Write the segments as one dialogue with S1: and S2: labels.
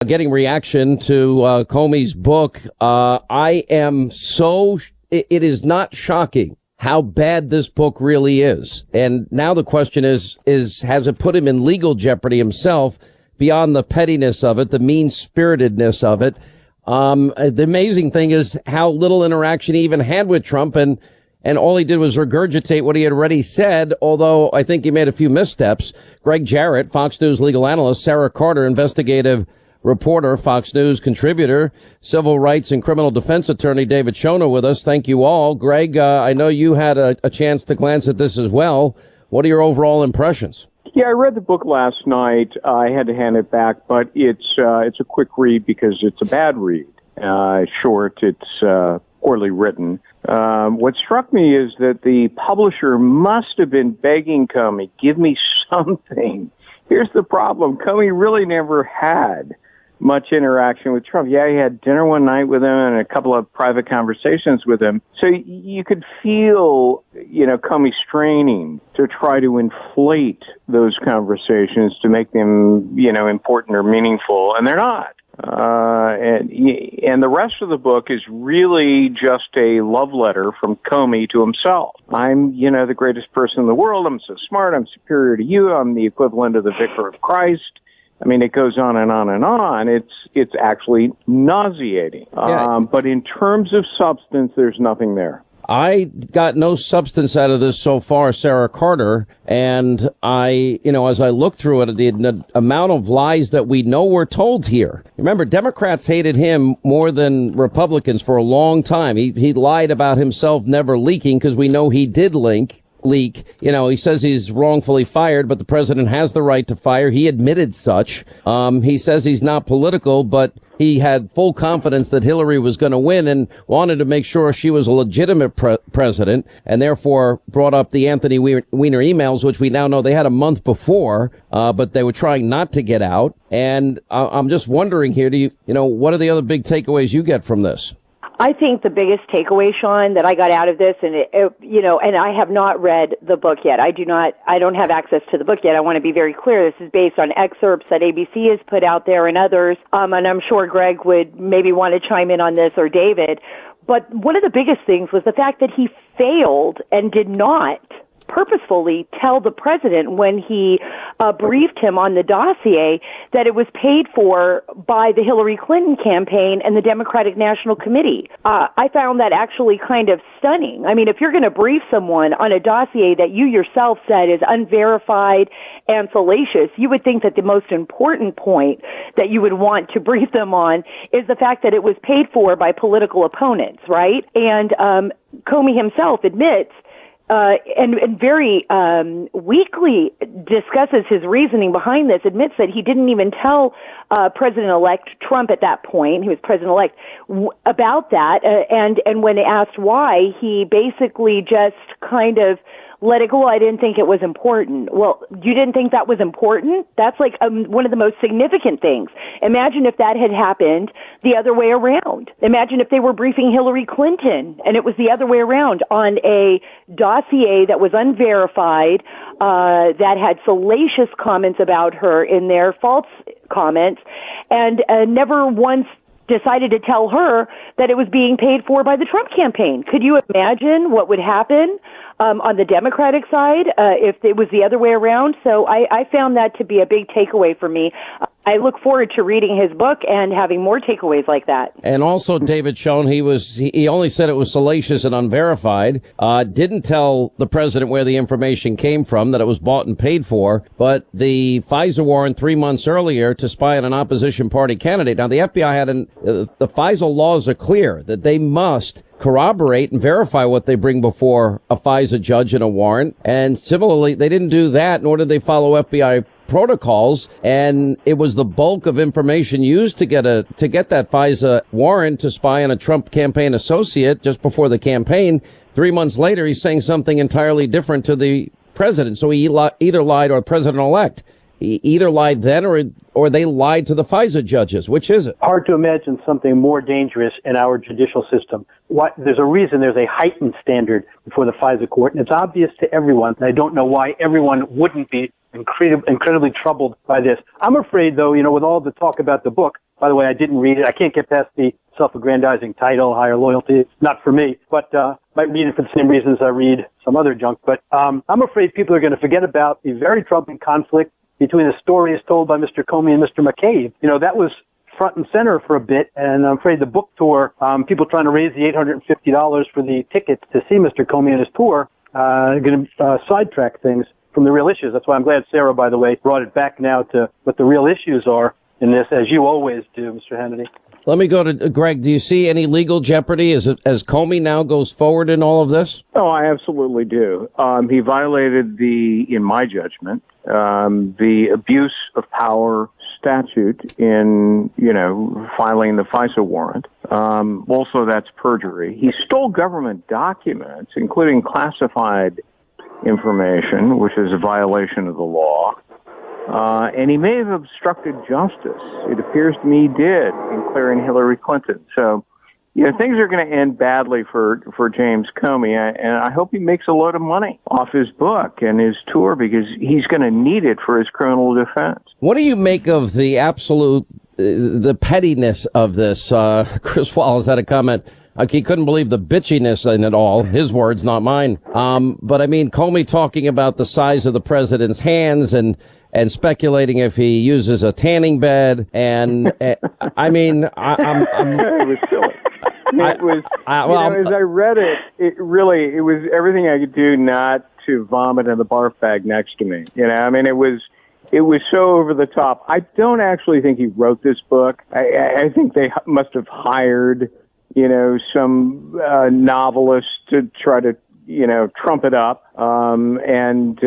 S1: Getting reaction to Comey's book. It is not shocking how bad this book really is. And now the question is has it put him in legal jeopardy himself beyond the pettiness of it, the mean-spiritedness of it? The amazing thing is how little interaction he even had with Trump, and all he did was regurgitate what he had already said, although I think he made a few missteps. Greg Jarrett, Fox News legal analyst, Sara Carter, investigative reporter, Fox News contributor, civil rights and criminal defense attorney David Shona with us. Thank you all. Greg, I know you had a chance to glance at this as well. What are your overall impressions?
S2: Yeah, I read the book last night. I had to hand it back, but it's a quick read because it's a bad read. Short, it's poorly written. What struck me is that the publisher must have been begging Comey, give me something. Here's the problem. Comey really never had much interaction with Trump. Yeah, he had dinner one night with him and a couple of private conversations with him. So you could feel, Comey straining to try to inflate those conversations to make them, important or meaningful, and they're not. And the rest of the book is really just a love letter from Comey to himself. I'm, the greatest person in the world. I'm so smart. I'm superior to you. I'm the equivalent of the vicar of Christ. I mean, it goes on and on and on. It's actually nauseating.
S1: Yeah.
S2: But in terms of substance, there's nothing there.
S1: I got no substance out of this so far, Sara Carter. And as I look through it, the amount of lies that we know were told here. Remember, Democrats hated him more than Republicans for a long time. He lied about himself never leaking because we know he did leak. He says he's wrongfully fired, but the president has the right to fire. He admitted such. He says he's not political, but he had full confidence that Hillary was going to win and wanted to make sure she was a legitimate president, and therefore brought up the Anthony Weiner emails, which we now know they had a month before, but they were trying not to get out. And I'm just wondering here, what are the other big takeaways you get from this?
S3: I think the biggest takeaway, Sean, that I got out of this, and and I have not read the book yet. I don't have access to the book yet. I want to be very clear. This is based on excerpts that ABC has put out there and others. And I'm sure Greg would maybe want to chime in on this, or David. But one of the biggest things was the fact that he failed and did not purposefully tell the president when he briefed him on the dossier that it was paid for by the Hillary Clinton campaign and the Democratic National Committee. I found that actually kind of stunning. I mean, if you're going to brief someone on a dossier that you yourself said is unverified and salacious, you would think that the most important point that you would want to brief them on is the fact that it was paid for by political opponents, right? And Comey himself admits and very weakly discusses his reasoning behind this, admits that he didn't even tell President-elect Trump at that point, he was President-elect, about that, and when asked why, he basically just kind of let it go. I didn't think it was important. Well, you didn't think that was important? That's like one of the most significant things. Imagine if that had happened the other way around. Imagine if they were briefing Hillary Clinton and it was the other way around on a dossier that was unverified, that had salacious comments about her in there, false comments, and never once decided to tell her that it was being paid for by the Trump campaign. Could you imagine what would happen on the Democratic side if it was the other way around? So I found that to be a big takeaway for me. I look forward to reading his book and having more takeaways like that.
S1: And also, David Schoen, he only said it was salacious and unverified, didn't tell the president where the information came from, that it was bought and paid for, but the FISA warrant 3 months earlier to spy on an opposition party candidate. Now, the FBI had the FISA laws are clear that they must corroborate and verify what they bring before a FISA judge in a warrant. And similarly, they didn't do that, nor did they follow FBI protocols, and it was the bulk of information used to get that FISA warrant to spy on a Trump campaign associate just before the campaign. 3 months later, he's saying something entirely different to the president. So he either lied, or president-elect. He either lied then or they lied to the FISA judges. Which is it?
S4: Hard to imagine something more dangerous in our judicial system. There's a reason there's a heightened standard before the FISA court, and it's obvious to everyone. And I don't know why everyone wouldn't be incredibly troubled by this. I'm afraid, though, with all the talk about the book, By the way, I didn't read it. I can't get past the self-aggrandizing title, Higher Loyalty. It's not for me, but might read it for the same reasons I read some other junk. But I'm afraid people are going to forget about the very troubling conflict between the stories told by Mr. Comey and Mr. McCabe. That was front and center for a bit, and I'm afraid the book tour, people trying to raise the $850 for the tickets to see Mr. Comey and his tour, are going to sidetrack things from the real issues. That's why I'm glad Sarah, by the way, brought it back now to what the real issues are in this, as you always do, Mr. Hannity.
S1: Let me go to Greg. Do you see any legal jeopardy as Comey now goes forward in all of this?
S2: Oh, I absolutely do. He violated in my judgment, the abuse of power statute in, filing the FISA warrant. Also, that's perjury. He stole government documents, including classified information, which is a violation of the law. And he may have obstructed justice. It appears to me he did in clearing Hillary Clinton. So, things are going to end badly for James Comey. And I hope he makes a load of money off his book and his tour, because he's going to need it for his criminal defense.
S1: What do you make of the absolute, the pettiness of this? Chris Wallace had a comment. He couldn't believe the bitchiness in it all. His words, not mine. But I mean, Comey talking about the size of the president's hands and speculating if he uses a tanning bed. And I mean, it
S2: was silly. It was, as I read it, it was everything I could do not to vomit in the barf bag next to me. It was so over the top. I don't actually think he wrote this book. I think they must have hired, some novelist to try to, trump it up, because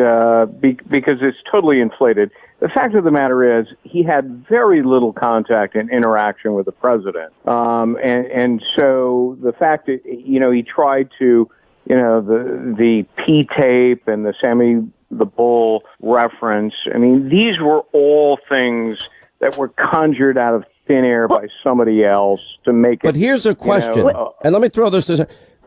S2: it's totally inflated. The fact of the matter is, he had very little contact and interaction with the president, and so the fact that he tried to, the P tape and the Sammy the Bull reference. I mean, these were all things that were conjured out of thin air by somebody else to make it.
S1: But here's a question, and let me throw this.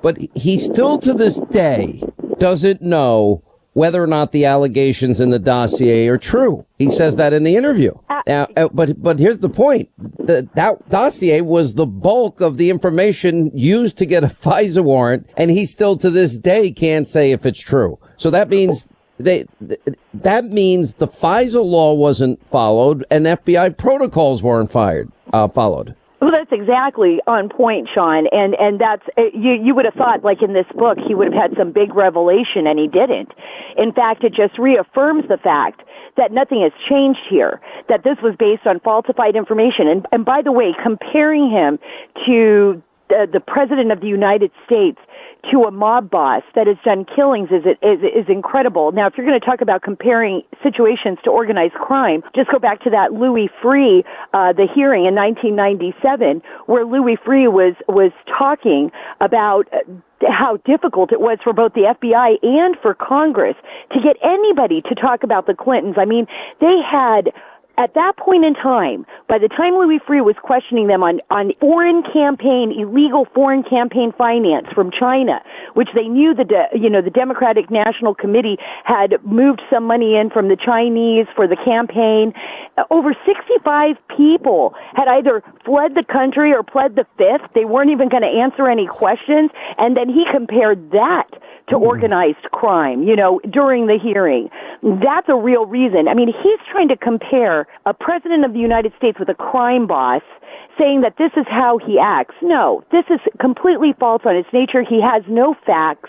S1: But he still to this day doesn't know whether or not the allegations in the dossier are true. He says that in the interview. Now, but here's the point. That dossier was the bulk of the information used to get a FISA warrant, and he still to this day can't say if it's true. So that means that means the FISA law wasn't followed and FBI protocols weren't followed.
S3: Well, that's exactly on point, Sean. And that's, you would have thought, like in this book, he would have had some big revelation, and he didn't. In fact, it just reaffirms the fact that nothing has changed here, that this was based on falsified information. And by the way, comparing him to the President of the United States, to a mob boss that has done killings is incredible. Now, if you're going to talk about comparing situations to organized crime, just go back to that Louis Freeh, the hearing in 1997, where Louis Freeh was talking about how difficult it was for both the FBI and for Congress to get anybody to talk about the Clintons. I mean, they had, at that point in time, by the time Louis Freeh was questioning them on illegal foreign campaign finance from China, which they knew the Democratic National Committee had moved some money in from the Chinese for the campaign, over 65 people had either fled the country or pled the fifth. They weren't even going to answer any questions. And then he compared that to organized crime, during the hearing. That's a real reason. I mean, he's trying to compare a president of the United States with a crime boss, saying that this is how he acts. No, this is completely false on its nature. He has no facts.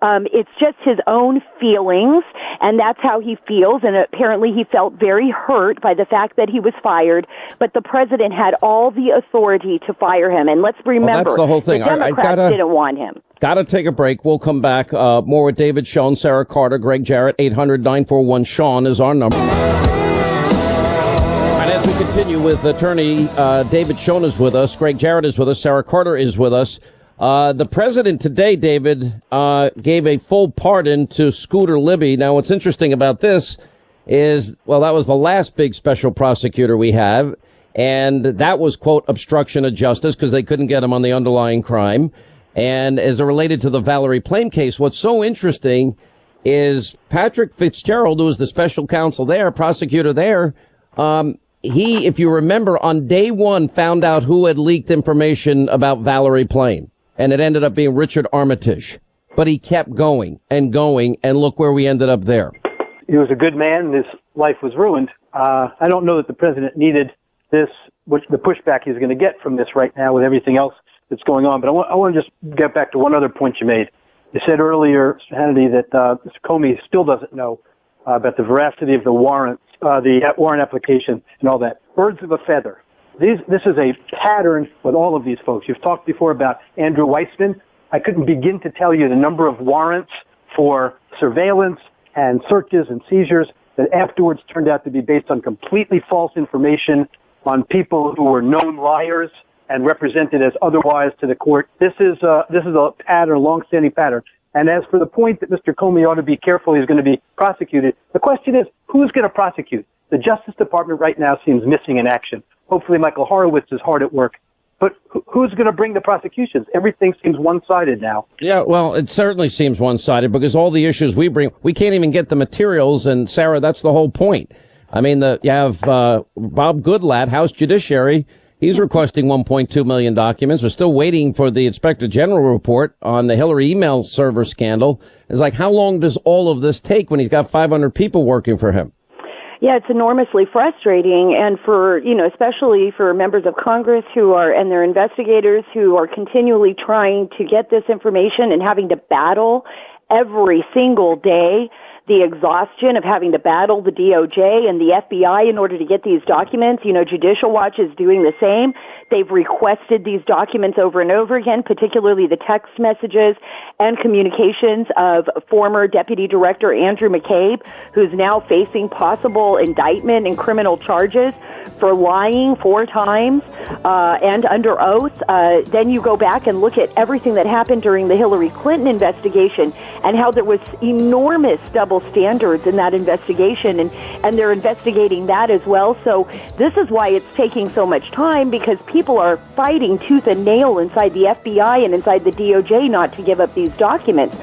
S3: It's just his own feelings, and that's how he feels. And apparently he felt very hurt by the fact that he was fired, but the president had all the authority to fire him. And let's remember,
S1: that's the whole thing.
S3: The Democrats didn't want him.
S1: Got to take a break. We'll come back. More with David Schoen, Sara Carter, Greg Jarrett. 800-941-SEAN is our number. And as we continue with attorney David Schoen is with us, Greg Jarrett is with us, Sara Carter is with us. The president today, David, gave a full pardon to Scooter Libby. Now, what's interesting about this is, well, that was the last big special prosecutor we have. And that was, quote, obstruction of justice because they couldn't get him on the underlying crime. And as it related to the Valerie Plame case, what's so interesting is Patrick Fitzgerald, who was the special counsel there, prosecutor there, he, if you remember, on day one, found out who had leaked information about Valerie Plame, and it ended up being Richard Armitage. But he kept going, and look where we ended up there.
S4: He was a good man, and his life was ruined. I don't know that the president needed this, the pushback he's going to get from this right now with everything else that's going on. But I want to just get back to one other point you made. You said earlier, Mr. Hannity, that Mr. Comey still doesn't know about the veracity of the warrants, the warrant application and all that. Birds of a feather. This is a pattern with all of these folks. You've talked before about Andrew Weissman. I couldn't begin to tell you the number of warrants for surveillance and searches and seizures that afterwards turned out to be based on completely false information on people who were known liars and represented as otherwise to the court. This is a pattern, a long-standing pattern. And as for the point that Mr. Comey ought to be careful, he's going to be prosecuted, the question is, who's going to prosecute? The Justice Department right now seems missing in action. Hopefully Michael Horowitz is hard at work. But who's going to bring the prosecutions? Everything seems one-sided now.
S1: Yeah, well, it certainly seems one-sided because all the issues we bring, we can't even get the materials. And, Sarah, that's the whole point. I mean, you have Bob Goodlatte, House Judiciary. He's requesting 1.2 million documents. We're still waiting for the Inspector General report on the Hillary email server scandal. It's like, how long does all of this take when he's got 500 people working for him?
S3: Yeah, it's enormously frustrating, and especially for members of Congress and their investigators who are continually trying to get this information and having to battle every single day the exhaustion of having to battle the DOJ and the FBI in order to get these documents. Judicial Watch is doing the same. They've requested these documents over and over again, particularly the text messages and communications of former Deputy Director Andrew McCabe, who's now facing possible indictment and criminal charges for lying 4 times and under oath. Then you go back and look at everything that happened during the Hillary Clinton investigation and how there was enormous double standards in that investigation, and they're investigating that as well. So this is why it's taking so much time, because people are fighting tooth and nail inside the FBI and inside the DOJ not to give up these documents.